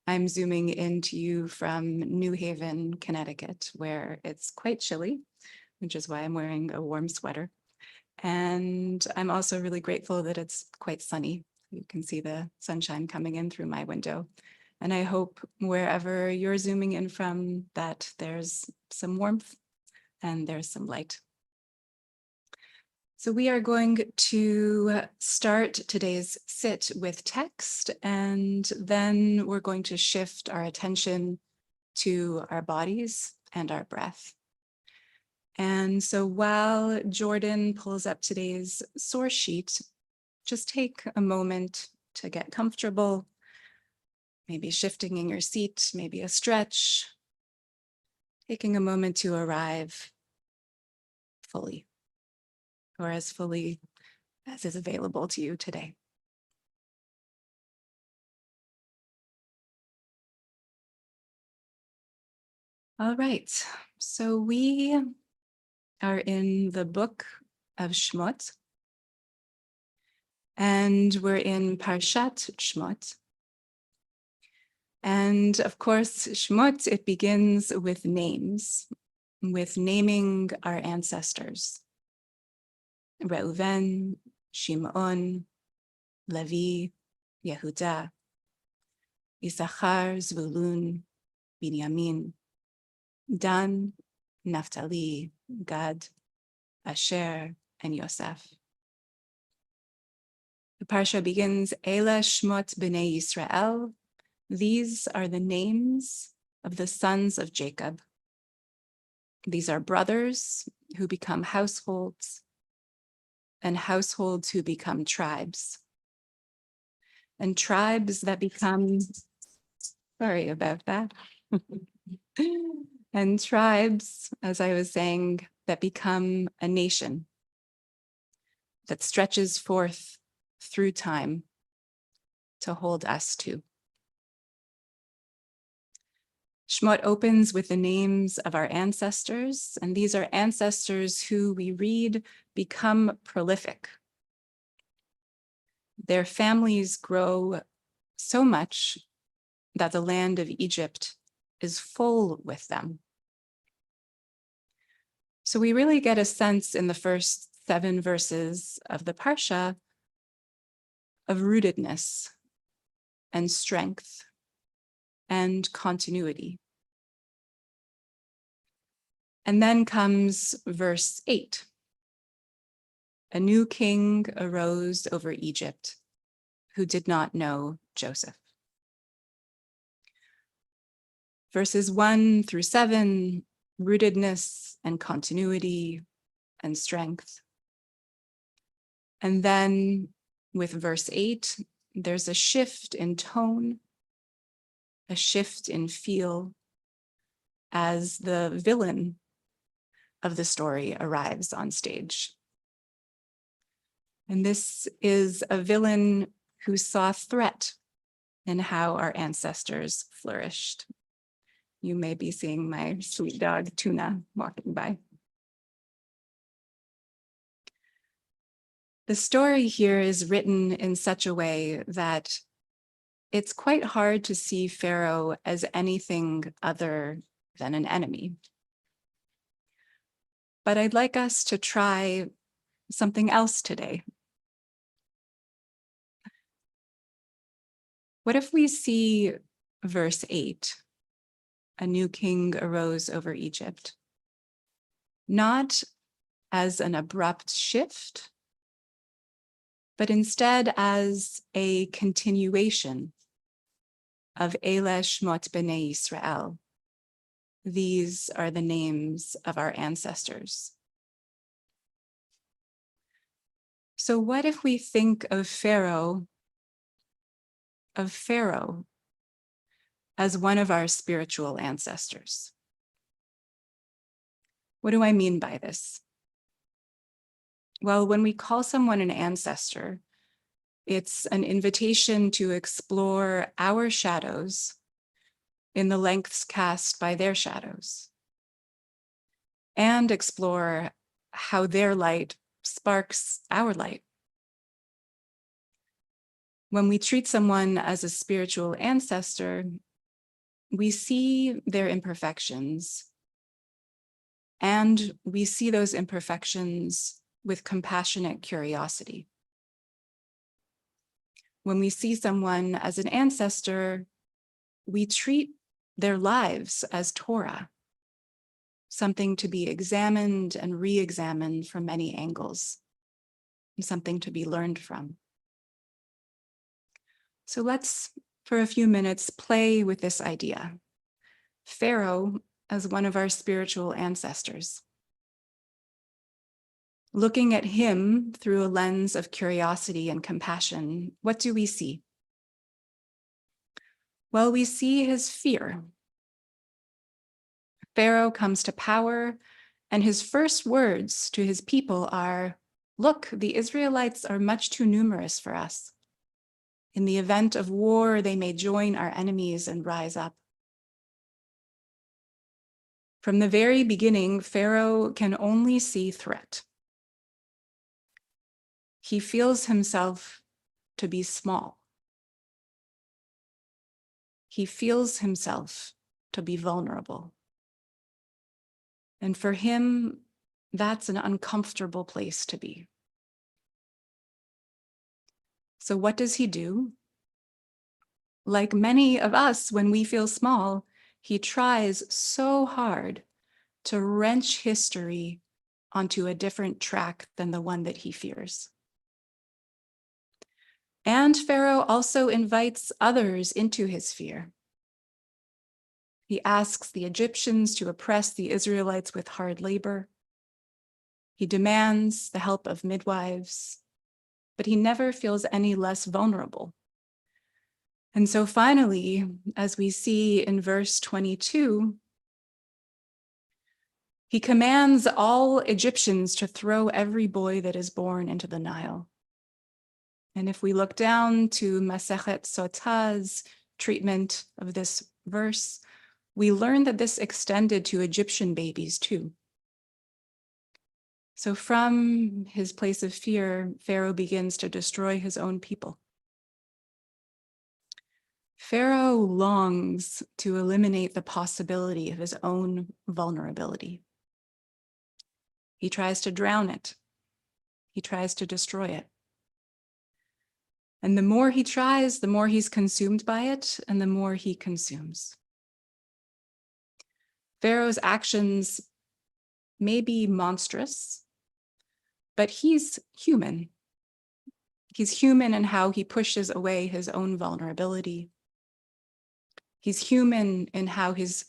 I'm zooming into you from New Haven, Connecticut, where it's quite chilly, which is why I'm wearing a warm sweater. And I'm also really grateful that it's quite sunny. You can see the sunshine coming in through my window. And I hope wherever you're zooming in from that there's some warmth and there's some light. So we are going to start today's sit with text, and then we're going to shift our attention to our bodies and our breath. And so while Jordan pulls up today's source sheet, just take a moment to get comfortable, maybe shifting in your seat, maybe a stretch, taking a moment to arrive fully, or as fully as is available to you today. All right, so we are in the book of Shmot, and we're in Parshat Shmot. And of course, Shmot, it begins with names, with naming our ancestors. Reuven, Shimon, Levi, Yehuda, Issachar, Zvulun, Binyamin, Dan, Naphtali, Gad, Asher, and Yosef. The parsha begins, Ela Shmot B'nai Yisrael. These are the names of the sons of Jacob. These are brothers who become households, and households who become tribes. And tribes that become, sorry about that. And tribes, as I was saying, that become a nation that stretches forth through time to hold us to. Shmot opens with the names of our ancestors, and these are ancestors who we read become prolific. Their families grow so much that the land of Egypt is full with them. So we really get a sense in the first 7 verses of the Parsha of rootedness and strength and continuity. And then comes verse 8. A new king arose over Egypt who did not know Joseph. Verses 1 through 7, rootedness and continuity and strength. And then with verse 8, there's a shift in tone, a shift in feel as the villain of the story arrives on stage. And this is a villain who saw threat in how our ancestors flourished. You may be seeing my sweet dog, Tuna, walking by. The story here is written in such a way that it's quite hard to see Pharaoh as anything other than an enemy. But I'd like us to try something else today. What if we see verse 8, a new king arose over Egypt, not as an abrupt shift, but instead as a continuation of Ela Shmot B'nai Yisrael. These are the names of our ancestors. So what if we think of Pharaoh as one of our spiritual ancestors? What do I mean by this? Well, when we call someone an ancestor, it's an invitation to explore our shadows in the lengths cast by their shadows, and explore how their light sparks our light. When we treat someone as a spiritual ancestor, we see their imperfections, and we see those imperfections with compassionate curiosity. When we see someone as an ancestor, we treat their lives as Torah, something to be examined and re-examined from many angles, and something to be learned from. So let's, for a few minutes, play with this idea. Pharaoh as one of our spiritual ancestors. Looking at him through a lens of curiosity and compassion, what do we see? Well, we see his fear. Pharaoh comes to power, and his first words to his people are, "Look, the Israelites are much too numerous for us. In the event of war, they may join our enemies and rise up." From the very beginning, Pharaoh can only see threat. He feels himself to be small. He feels himself to be vulnerable. And for him, that's an uncomfortable place to be. So what does he do? Like many of us, when we feel small, he tries so hard to wrench history onto a different track than the one that he fears. And Pharaoh also invites others into his fear. He asks the Egyptians to oppress the Israelites with hard labor. He demands the help of midwives, but he never feels any less vulnerable. And so finally, as we see in verse 22, he commands all Egyptians to throw every boy that is born into the Nile. And if we look down to Masechet Sota's treatment of this verse, we learn that this extended to Egyptian babies too. So from his place of fear, Pharaoh begins to destroy his own people. Pharaoh longs to eliminate the possibility of his own vulnerability. He tries to drown it. He tries to destroy it. And the more he tries, the more he's consumed by it, and the more he consumes. Pharaoh's actions may be monstrous, but he's human. He's human in how he pushes away his own vulnerability. He's human in how his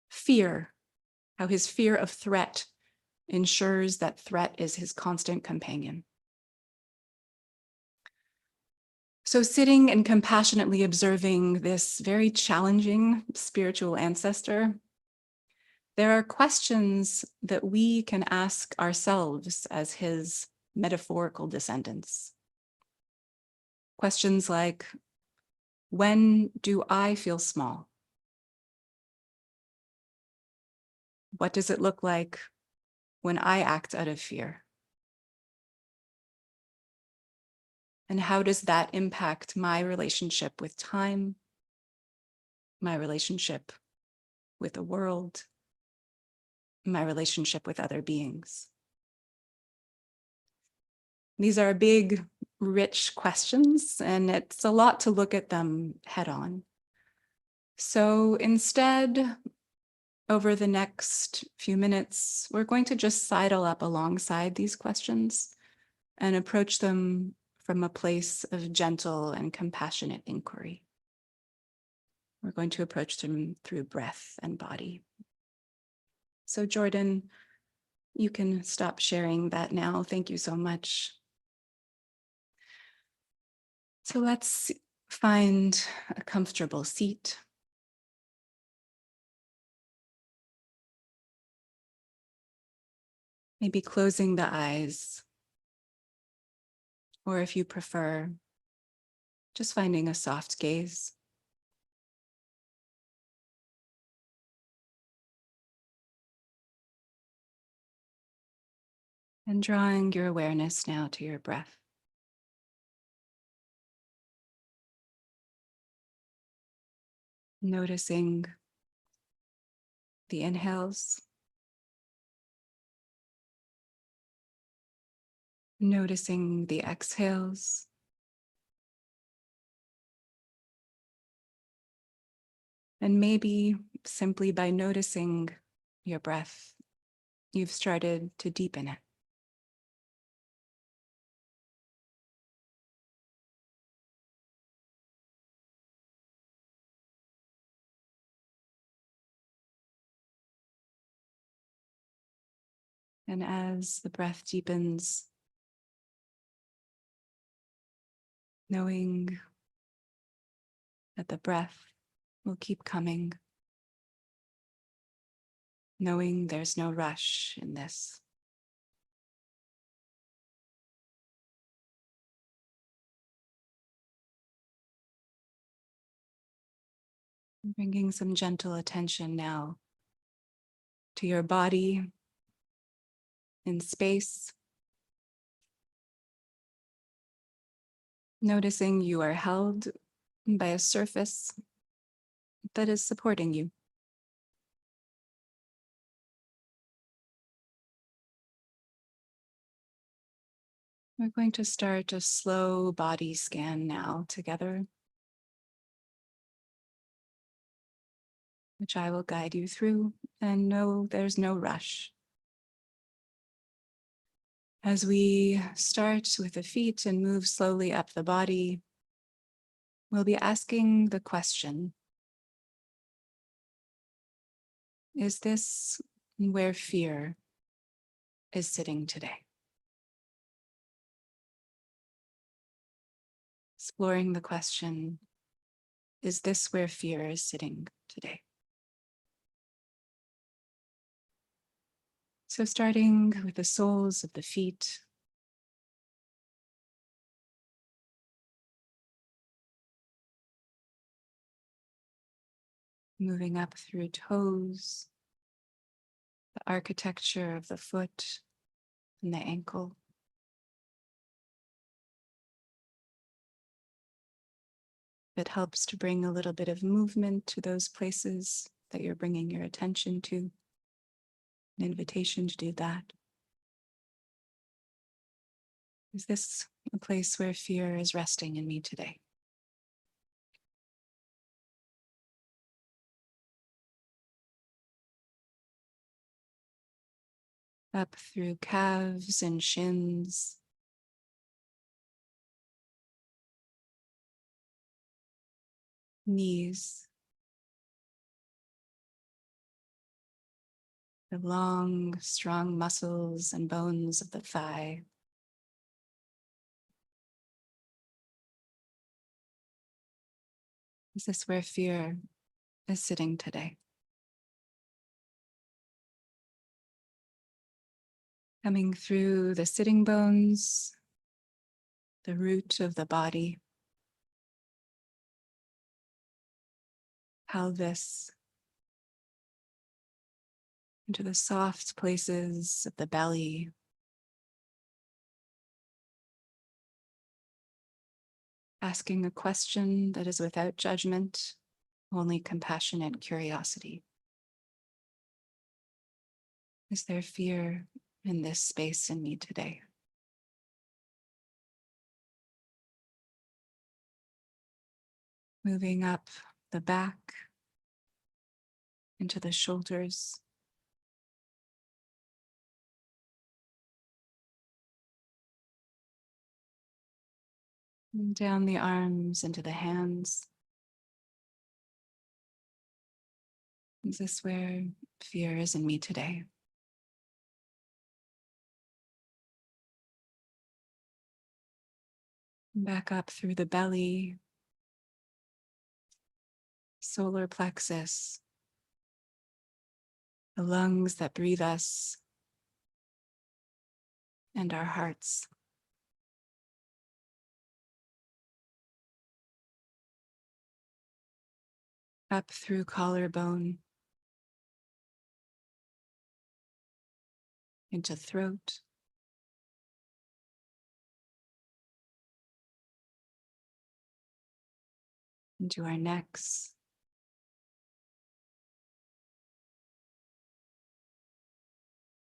fear of threat ensures that threat is his constant companion. So sitting and compassionately observing this very challenging spiritual ancestor, there are questions that we can ask ourselves as his metaphorical descendants. Questions like, when do I feel small? What does it look like when I act out of fear? And how does that impact my relationship with time, my relationship with the world, my relationship with other beings? These are big, rich questions, and it's a lot to look at them head on. So instead, over the next few minutes, we're going to just sidle up alongside these questions and approach them from a place of gentle and compassionate inquiry. We're going to approach them through breath and body. So Jordan, you can stop sharing that now. Thank you so much. So let's find a comfortable seat. Maybe closing the eyes, or if you prefer, just finding a soft gaze. And drawing your awareness now to your breath. Noticing the inhales, noticing the exhales, and maybe simply by noticing your breath, you've started to deepen it. And as the breath deepens, knowing that the breath will keep coming, knowing there's no rush in this. Bringing some gentle attention now to your body in space, noticing you are held by a surface that is supporting you. We're going to start a slow body scan now together, which I will guide you through, and no, there's no rush. As we start with the feet and move slowly up the body, we'll be asking the question, is this where fear is sitting today? Exploring the question, is this where fear is sitting today? So starting with the soles of the feet, moving up through toes, the architecture of the foot and the ankle. It helps to bring a little bit of movement to those places that you're bringing your attention to. An invitation to do that. Is this a place where fear is resting in me today? Up through calves and shins, knees, the long, strong muscles and bones of the thigh. Is this where fear is sitting today? Coming through the sitting bones, the root of the body, pelvis, into the soft places of the belly, asking a question that is without judgment, only compassionate curiosity. Is there fear in this space in me today? Moving up the back into the shoulders, and down the arms into the hands. Is this where fear is in me today? Back up through the belly, solar plexus, the lungs that breathe us, and our hearts. Up through collarbone, into throat, into our necks,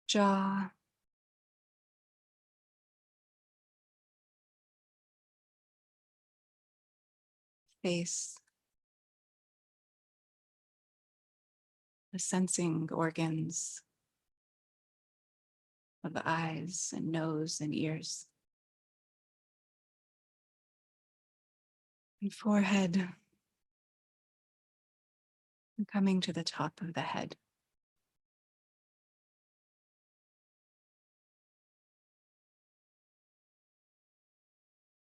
jaw, face, the sensing organs of the eyes and nose and ears, and forehead, and coming to the top of the head.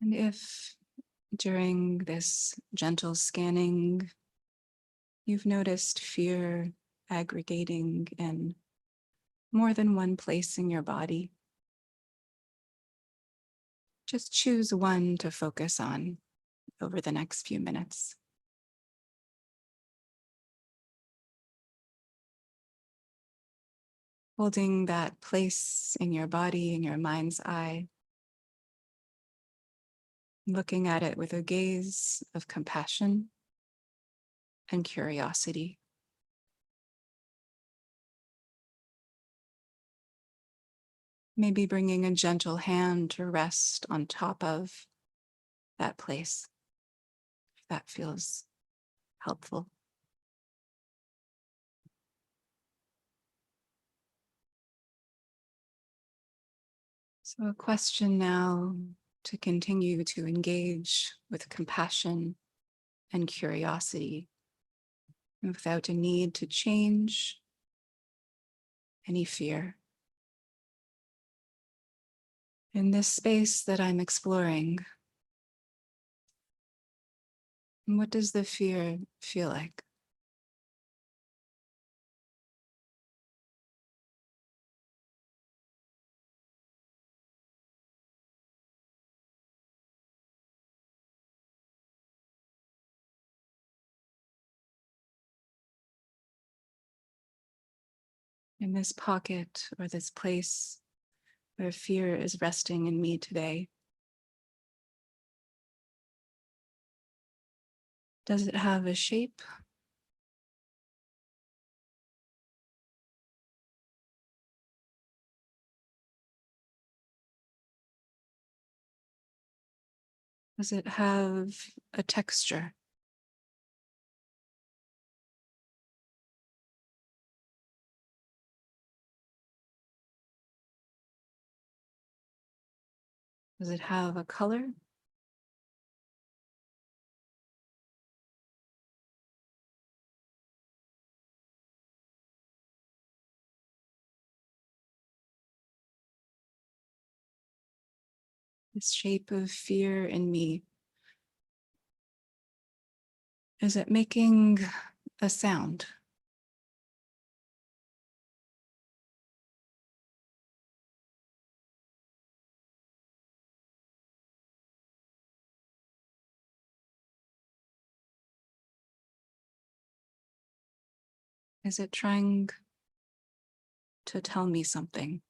And if during this gentle scanning, you've noticed fear aggregating in more than one place in your body, just choose one to focus on over the next few minutes. Holding that place in your body, in your mind's eye, looking at it with a gaze of compassion and curiosity. Maybe bringing a gentle hand to rest on top of that place, if that feels helpful. So a question now to continue to engage with compassion and curiosity without a need to change any fear. In this space that I'm exploring, what does the fear feel like? In this pocket or this place where fear is resting in me today, does it have a shape? Does it have a texture? Does it have a color? This shape of fear in me, is it making a sound? Is it trying to tell me something?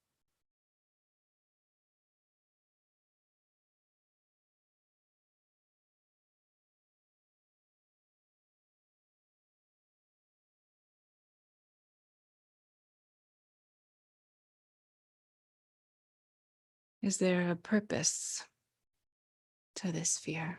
Is there a purpose to this fear?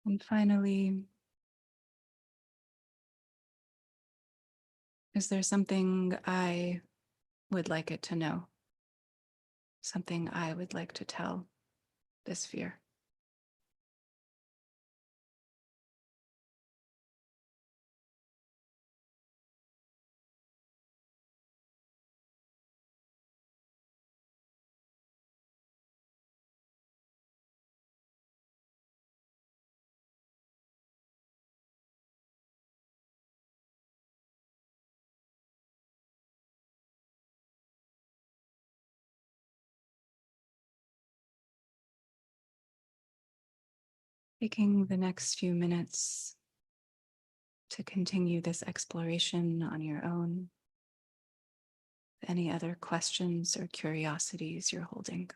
And finally, is there something I would like it to know? Something I would like to tell this fear? Taking the next few minutes to continue this exploration on your own. Any other questions or curiosities you're holding?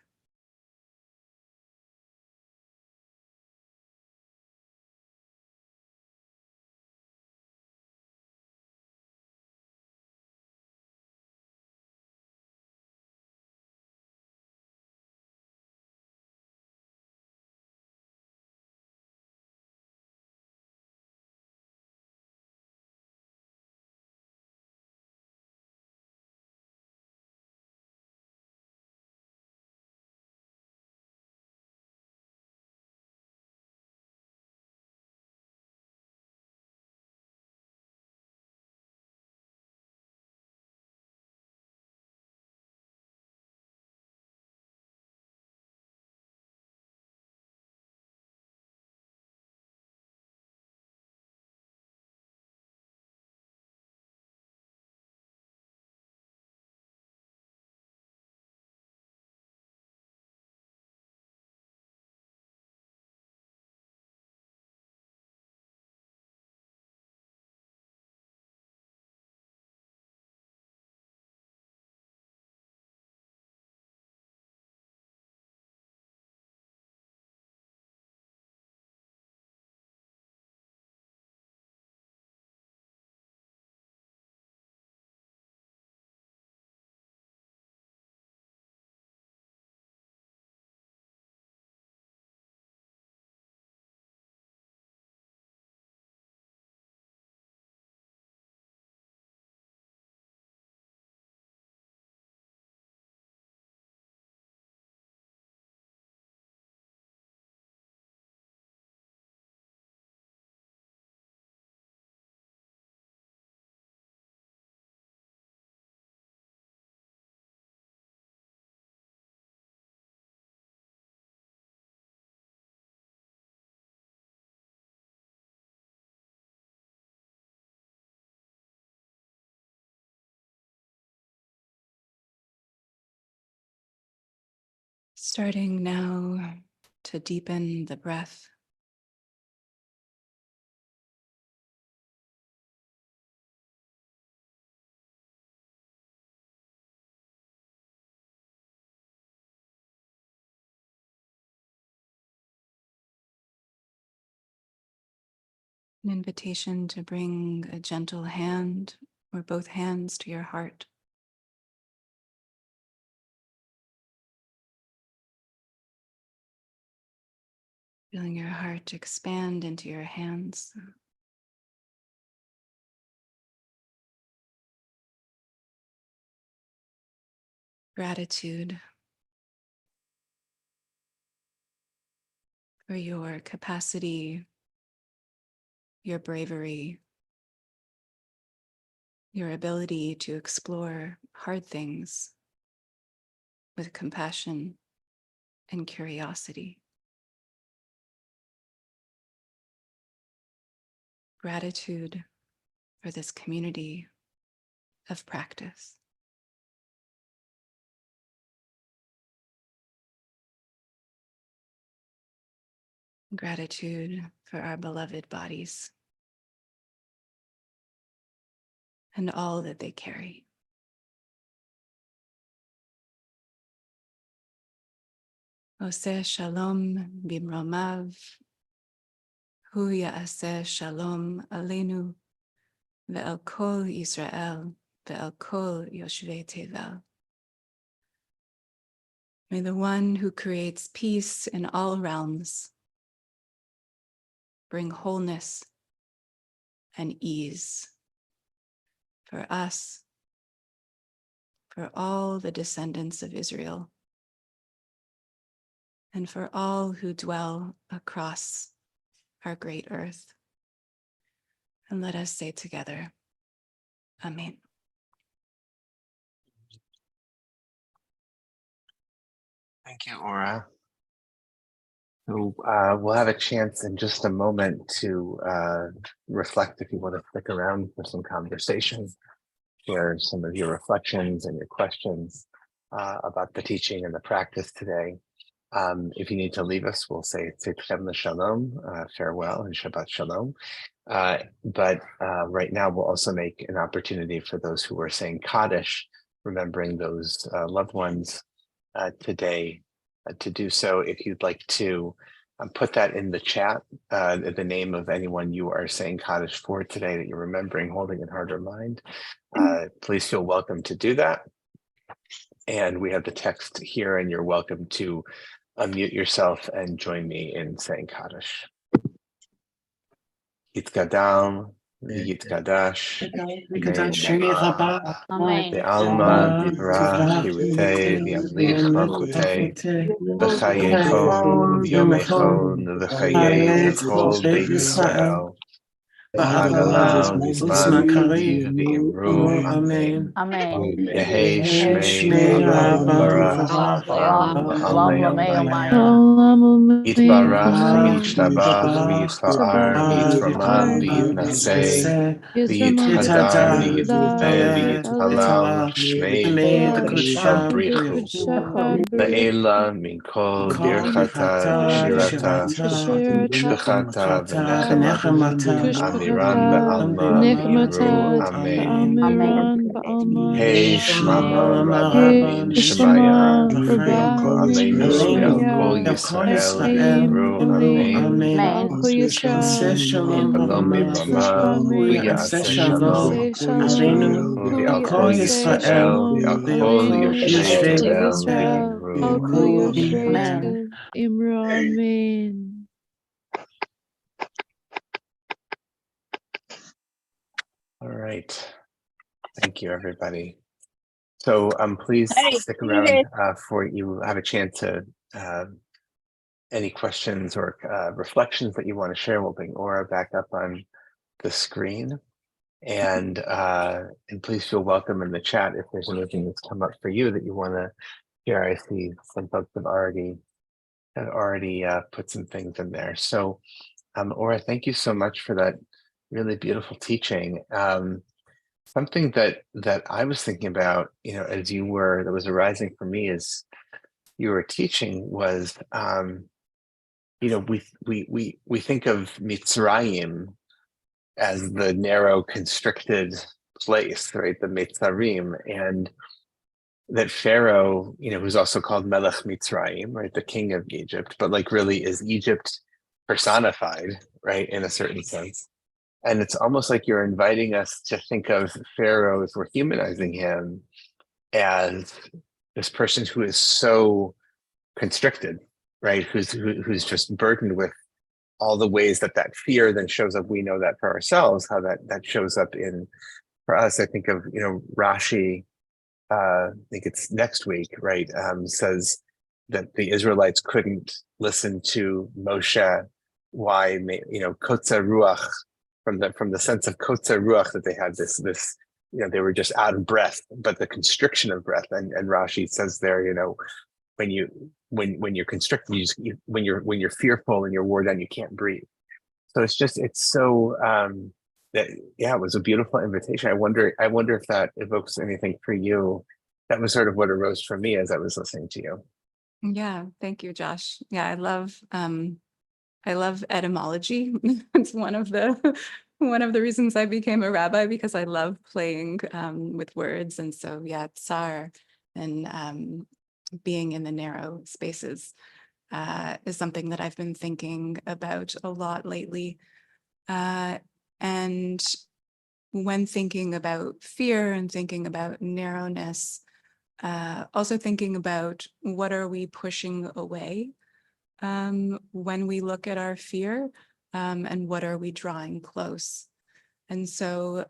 Starting now to deepen the breath. An invitation to bring a gentle hand or both hands to your heart. Feeling your heart expand into your hands. Gratitude for your capacity, your bravery, your ability to explore hard things with compassion and curiosity. Gratitude for this community of practice. Gratitude for our beloved bodies and all that they carry. Oseh shalom bimromav, hu ya'aseh shalom aleinu, ve'el kol Yisrael, ve'el kol yoshvei tevel. May the one who creates peace in all realms bring wholeness and ease for us, for all the descendants of Israel, and for all who dwell across our great earth. And let us say together, Amen. Thank you, Aura. So, we'll have a chance in just a moment to reflect if you want to stick around for some conversation, share some of your reflections and your questions about the teaching and the practice today. If you need to leave us, we'll say Tzitchem Shalom, farewell, and Shabbat Shalom. But right now, we'll also make an opportunity for those who are saying Kaddish, remembering those loved ones today, to do so. If you'd like to put that in the chat, the name of anyone you are saying Kaddish for today that you're remembering, holding in heart or mind, please feel welcome to do that. And we have the text here, and you're welcome to unmute yourself and join me in saying Kaddish. Yitkadam, Yitkadash, Shemi Rabba, Be'alma, Divrach, Hirutei, V'yamlich, Malchutei, V'chayechon, V'yomechon, V'chayei, V'chol Beit Yisrael, V'hagalam, V'zman Yitiv, V'imru, Amen. Yehei Shmei Rabba Barach, V'Amen. Yitbarach, V'yishtabach, V'yitfa'ar, V'yitramam, V'yitnaseh, V'yithadar, V'yitpeh, V'yithalal, Shmei V'Kudshah Brichu, La'ela Minkol Birchata V'Shirata Shbechata V'Nechemata Amiran Ba'alma V'Imru Amen. Hey Shmama Rabbi Shemaya V'Yoko Aleinu V'Al Yisrael V'Imru Amen. Shalom Mivrama V'Yaseh Shalom V'Al Kol Yisrael V'Al Kol Yoshvei Tevel V'Imru Amen. All right. Thank you, everybody. So please stick around for you have a chance to any questions or reflections that you want to share. We'll bring Aura back up on the screen, and please feel welcome in the chat if there's anything that's come up for you that you want to share. I see some folks have already put some things in there. So Aura, thank you so much for that really beautiful teaching. Something that I was thinking about, as you were, that was arising for me as you were teaching was, we think of Mitzrayim as the narrow, constricted place, right? The Mitzarim, and that Pharaoh, who's also called Melech Mitzrayim, right? The king of Egypt, but like really is Egypt personified, right? In a certain sense. And it's almost like you're inviting us to think of Pharaoh, if we're humanizing him, as this person who is so constricted, right? Who's just burdened with all the ways that fear then shows up. We know that for ourselves, how that shows up for us. I think of, Rashi, I think it's next week, right? Says that the Israelites couldn't listen to Moshe. Why, kotza ruach, from the sense of kotza ruach, that they had this, they were just out of breath, but the constriction of breath. And Rashi says there, when you're constricted, when you're fearful and you're wore down, you can't breathe. So it's so it was a beautiful invitation. I wonder if that evokes anything for you. That was sort of what arose for me as I was listening to you. Yeah, thank you, Josh. Yeah, I love etymology. It's one of the reasons I became a rabbi, because I love playing with words. And so, yeah, tsar and being in the narrow spaces is something that I've been thinking about a lot lately. And when thinking about fear and thinking about narrowness, also thinking about what are we pushing away when we look at our fear, and what are we drawing close. And so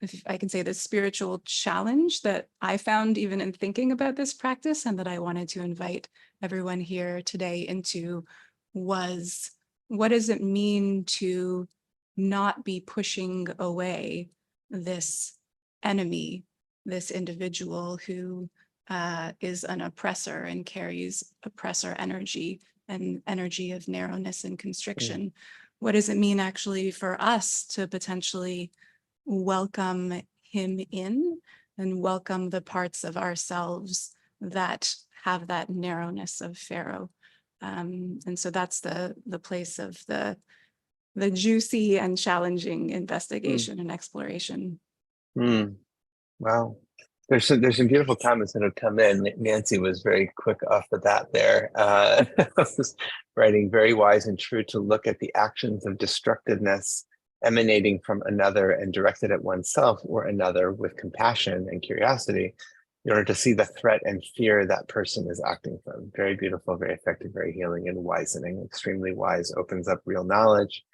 if I can say, the spiritual challenge that I found even in thinking about this practice, and that I wanted to invite everyone here today into, was, what does it mean to not be pushing away this enemy, this individual who is an oppressor and carries oppressor energy and energy of narrowness and constriction? What does it mean actually for us to potentially welcome him in and welcome the parts of ourselves that have that narrowness of Pharaoh. And so that's the place of the juicy and challenging investigation and exploration. Wow. There's some beautiful comments that have come in. Nancy was very quick off the bat there. Writing, very wise and true to look at the actions of destructiveness emanating from another and directed at oneself or another with compassion and curiosity in order to see the threat and fear that person is acting from. Very beautiful, very effective, very healing and wisening. Extremely wise, opens up real knowledge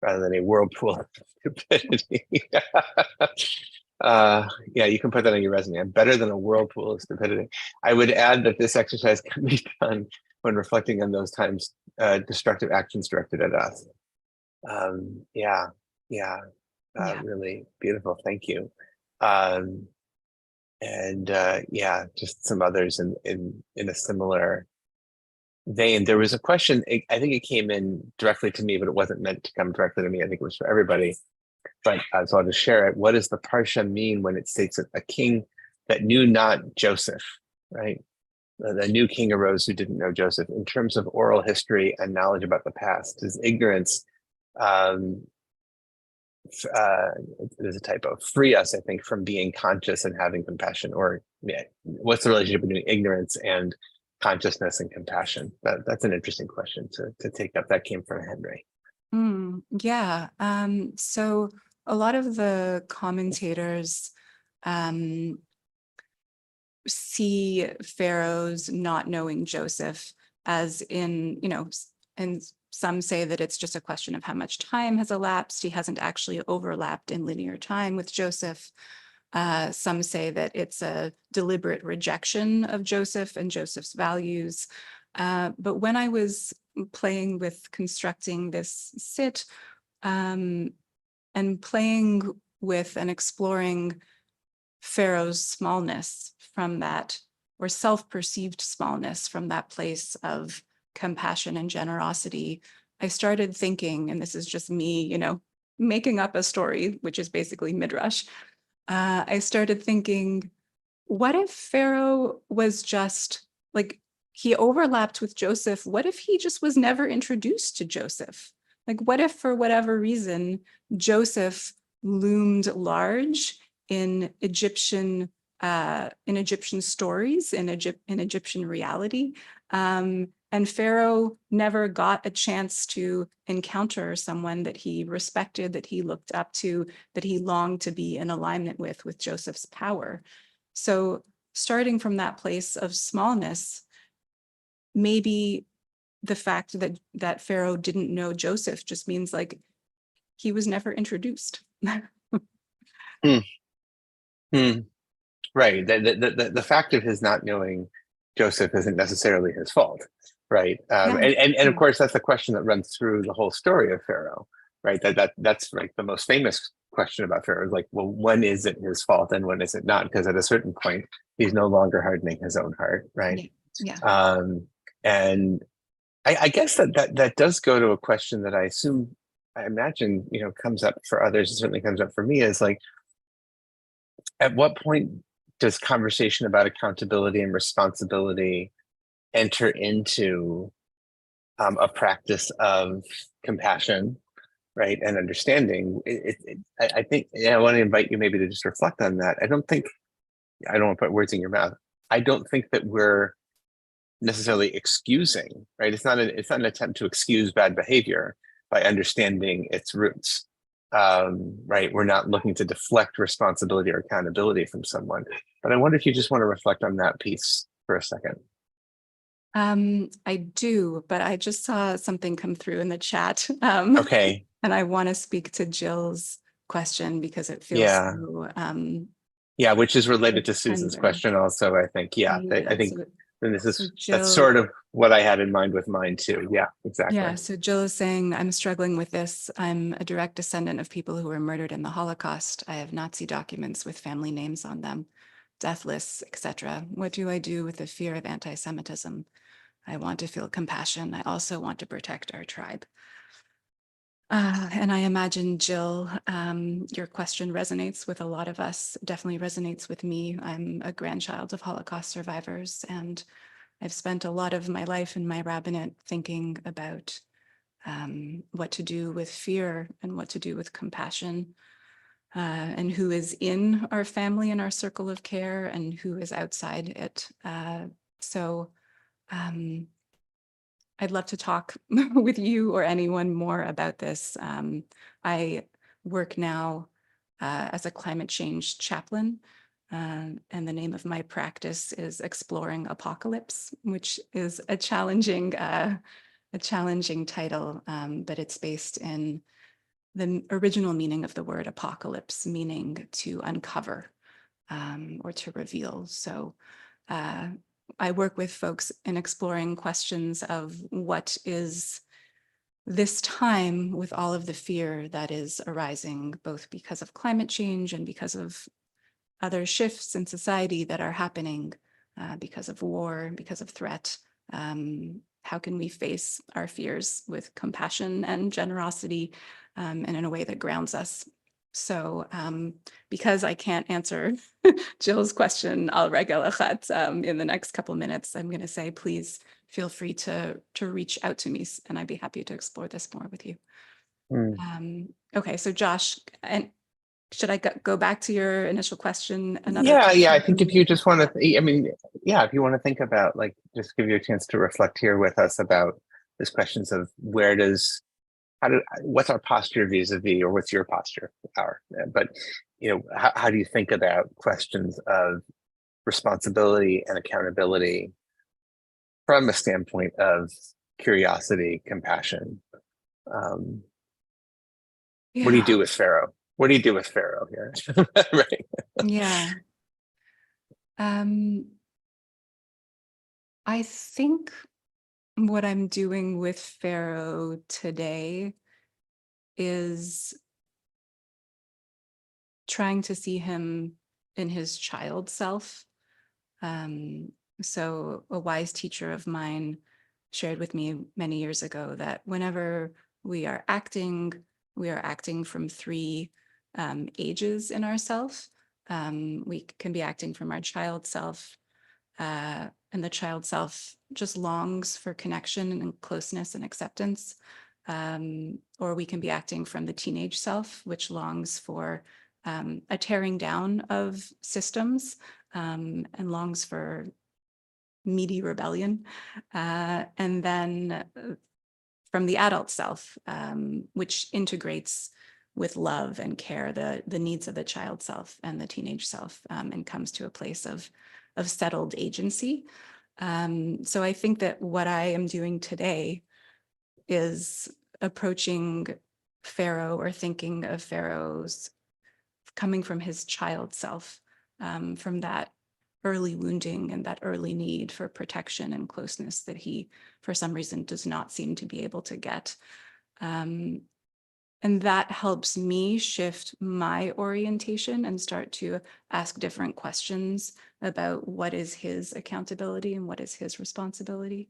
rather than a whirlpool of stupidity. Yeah, you can put that on your resume. I'm better than a whirlpool of stupidity. I would add that this exercise can be done when reflecting on those times, destructive actions directed at us. Yeah, really beautiful. Thank you. Yeah, just some others in a similar vein. There was a question, I think it came in directly to me, but it wasn't meant to come directly to me. I think it was for everybody. But so I'll just share it. What does the Parsha mean when it states that a king that knew not Joseph, right? The new king arose who didn't know Joseph. In terms of oral history and knowledge about the past, his ignorance, there's a typo, free us, I think, from being conscious and having compassion. Or what's the relationship between ignorance and consciousness and compassion? That's an interesting question to take up. That came from Henry. Yeah. So a lot of the commentators see Pharaoh's not knowing Joseph as in, and some say that it's just a question of how much time has elapsed. He hasn't actually overlapped in linear time with Joseph. Some say that it's a deliberate rejection of Joseph and Joseph's values. But when I was playing with constructing this sit and playing with and exploring Pharaoh's smallness from that, or self-perceived smallness from that place of compassion and generosity, I started thinking, and this is just me, making up a story, which is basically midrash. I started thinking, what if Pharaoh was just like, he overlapped with Joseph? What if he just was never introduced to Joseph? Like, what if for whatever reason, Joseph loomed large in Egyptian stories, in Egyptian reality, and Pharaoh never got a chance to encounter someone that he respected, that he looked up to, that he longed to be in alignment with Joseph's power. So starting from that place of smallness, maybe the fact that Pharaoh didn't know Joseph just means like he was never introduced. Right. The fact of his not knowing Joseph isn't necessarily his fault, right? And of course, that's the question that runs through the whole story of Pharaoh, right? That's like the most famous question about Pharaoh is like, well, when is it his fault and when is it not? Because at a certain point, he's no longer hardening his own heart, right? Yeah. And I guess that does go to a question that I imagine, comes up for others. It certainly comes up for me, is like, at what point does conversation about accountability and responsibility enter into a practice of compassion, right, and understanding? I think I want to invite you maybe to just reflect on that. I don't want to put words in your mouth. I don't think that we're necessarily excusing, right? It's not an attempt to excuse bad behavior by understanding its roots. Right, we're not looking to deflect responsibility or accountability from someone. But I wonder if you just want to reflect on that piece for a second. I do, but I just saw something come through in the chat. Okay. And I want to speak to Jill's question because it feels so, which is related to Susan's question also, I think. I think that's sort of what I had in mind with mine too. Yeah, exactly. Yeah, so Jill is saying, I'm struggling with this. I'm a direct descendant of people who were murdered in the Holocaust. I have Nazi documents with family names on them, death lists, etc. What do I do with the fear of anti-Semitism? I want to feel compassion. I also want to protect our tribe. And I imagine, Jill, your question resonates with a lot of us, definitely resonates with me. I'm a grandchild of Holocaust survivors, and I've spent a lot of my life in my rabbinate thinking about what to do with fear and what to do with compassion, and who is in our family and our circle of care and who is outside it. So I'd love to talk with you or anyone more about this. I work now as a climate change chaplain, and the name of my practice is Exploring Apocalypse, which is a challenging title, but it's based in the original meaning of the word apocalypse, meaning to uncover or to reveal. So I work with folks in exploring questions of what is this time with all of the fear that is arising, both because of climate change and because of other shifts in society that are happening, because of war, because of threat. How can we face our fears with compassion and generosity, and in a way that grounds us? So because I can't answer Jill's question al regel achat in the next couple minutes, I'm going to say, please feel free to reach out to me, and I'd be happy to explore this more with you. Okay, so Josh, and should I go back to your initial question? Yeah. I think if you just want to, I mean, yeah, if you want to think about, like, just give you a chance to reflect here with us about these questions of what's our posture vis-a-vis, or what's your posture? But how do you think about questions of responsibility and accountability from a standpoint of curiosity, compassion? What do you do with Pharaoh? What do you do with Pharaoh here? Right. Yeah. I think what I'm doing with Pharaoh today is trying to see him in his child self. So a wise teacher of mine shared with me many years ago that whenever we are acting from three ages in ourself. We can be acting from our child self, and the child self just longs for connection and closeness and acceptance. Or we can be acting from the teenage self, which longs for a tearing down of systems, and longs for meaty rebellion. And then from the adult self, which integrates with love and care the needs of the child self and the teenage self, and comes to a place of settled agency. So I think that what I am doing today is approaching Pharaoh, or thinking of Pharaoh's coming from his child self, from that early wounding and that early need for protection and closeness that he, for some reason, does not seem to be able to get. And that helps me shift my orientation and start to ask different questions about what is his accountability and what is his responsibility.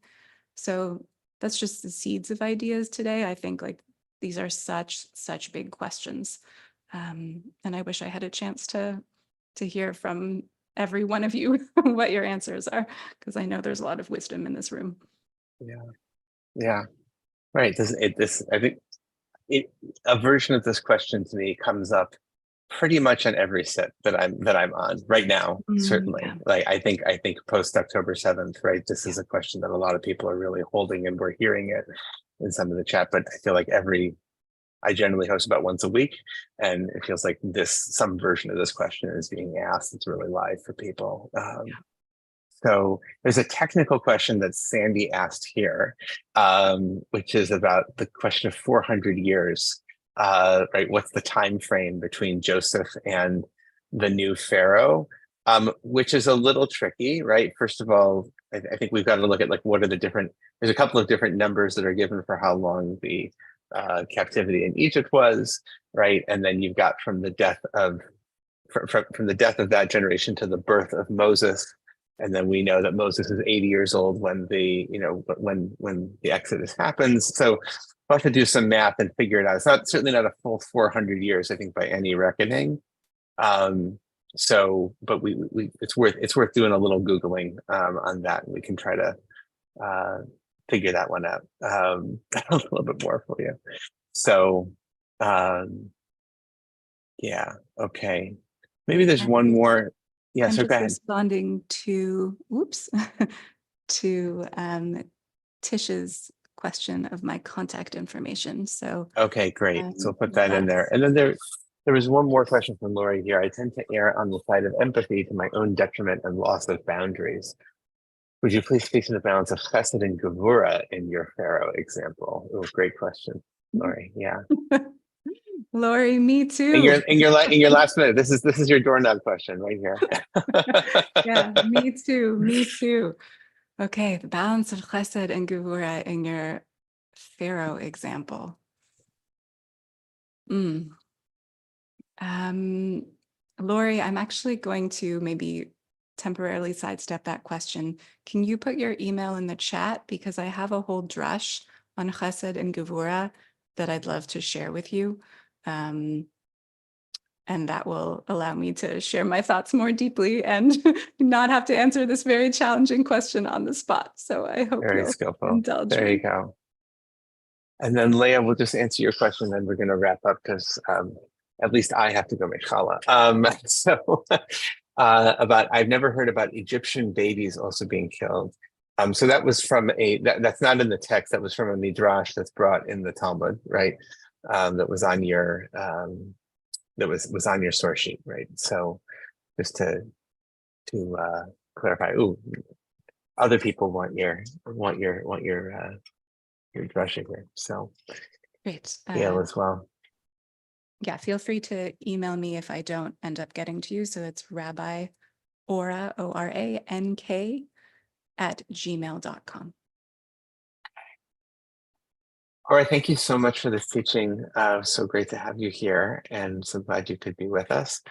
So that's just the seeds of ideas today. I think, like, these are such big questions. And I wish I had a chance to hear from every one of you what your answers are, because I know there's a lot of wisdom in this room. Yeah. Right. I think a version of this question to me comes up pretty much on every sit that I'm on right now. Certainly, Yeah. like I think post October 7th, right? This is a question that a lot of people are really holding, and we're hearing it in some of the chat. But I feel like I generally host about once a week, and it feels like some version of this question is being asked. It's really live for people. So there's a technical question that Sandy asked here, which is about the question of 400 years, right? What's the time frame between Joseph and the new Pharaoh, which is a little tricky, right? First of all, I think we've got to look at, like, there's a couple of different numbers that are given for how long the captivity in Egypt was, right? And then you've got from the death of that generation to the birth of Moses. And then we know that Moses is 80 years old when the Exodus happens. So we'll have to do some math and figure it out. It's certainly not a full 400 years, I think, by any reckoning. but we it's worth doing a little Googling on that. We can try to figure that one out a little bit more for you. So yeah, okay. Maybe there's one more. Yeah, I'm so just go ahead. responding to, whoops, to Tish's question of my contact information. So Okay, great. So we'll put that in there. that's- And then there was one more question from Lori here. I tend to err on the side of empathy to my own detriment and loss of boundaries. Would you please speak to the balance of chesed and gevura in your Pharaoh example? Oh, great question, Lori. Yeah. Lori, me too. In your last minute, this is your doorknob question right here. Yeah, me too. Me too. Okay, the balance of chesed and gevura in your Pharaoh example. Lori, I'm actually going to maybe temporarily sidestep that question. Can you put your email in the chat? Because I have a whole drush on chesed and gevura that I'd love to share with you. And that will allow me to share my thoughts more deeply and not have to answer this very challenging question on the spot. So I hope Very you'll skillful. indulge There me. you go. And then Leah will just answer your question, then we're going to wrap up because at least I have to go make challah. So about I've never heard about Egyptian babies also being killed. So that was from that's not in the text. That was from a midrash that's brought in the Talmud, right? That was on your that was on your source sheet, right? So just to clarify, other people want your drushing here. So Great. Gail as well. Yeah, feel free to email me if I don't end up getting to you. So it's Rabbi Orank @gmail.com. All right, thank you so much for this teaching. So great to have you here, and so glad you could be with us.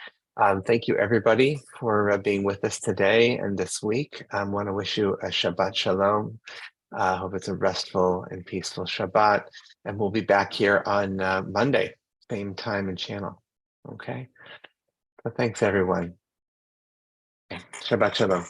Thank you, everybody, for being with us today and this week. I want to wish you a Shabbat Shalom. Hope it's a restful and peaceful Shabbat, and we'll be back here on Monday, same time and channel. Okay, so thanks, everyone. Shabbat Shalom.